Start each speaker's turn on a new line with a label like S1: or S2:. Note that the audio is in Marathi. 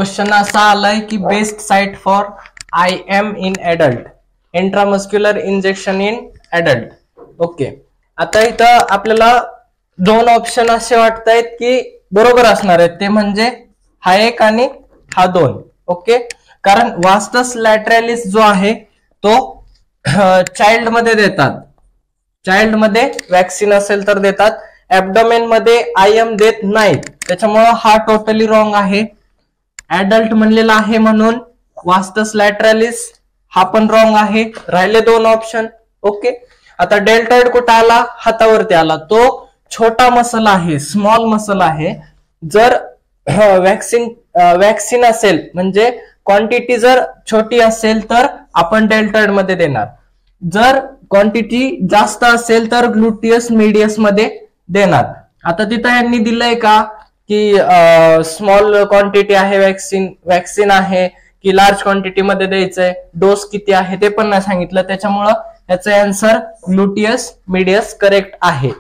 S1: क्वेश्चन असा आलाय की best site for IM in adult, intramuscular injection in adult. Okay, आता इथं आपल्याला दोन ऑप्शन असे वाटतायत की बरोबर असणार आहेत, ते म्हणजे हा एक आणि हा दोन. ओके, कारण वास्टस लॅटरॅलिस जो आहे तो चाइल्ड मध्ये देतात, चाइल्ड मध्ये वॅक्सिन असेल तर देतात, ऍब्डोमेन मध्ये IM देत नाहीत, त्याच्यामुळे हा टोटली रॉंग आहे. ऍडल्ट म्हणलेला आहे म्हणून वास्टस लॅटरॅलिस हा पण रॉंग आहे. राहिले दोन ऑप्शन. ओके, आता डेल्टॉइड कुठं आला? हातावरती आला. तो छोटा मसल आहे, स्मॉल मसल आहे. जर वॅक्सिन असेल म्हणजे क्वांटिटी जर छोटी असेल तर आपण डेल्टॉइड मध्ये देणार, जर क्वांटिटी जास्त असेल तर ग्लुटियस मीडियस मध्ये देणार. आता तिथं यांनी दिलंय का की स्मॉल क्वांटिटी आहे वॅक्सिन आहे की लार्ज क्वांटिटी मध्ये द्यायचंय, डोस किती आहे ते पण नाही सांगितलं, त्याच्यामुळं याचं आन्सर ग्लुटियस मीडियस करेक्ट आहे.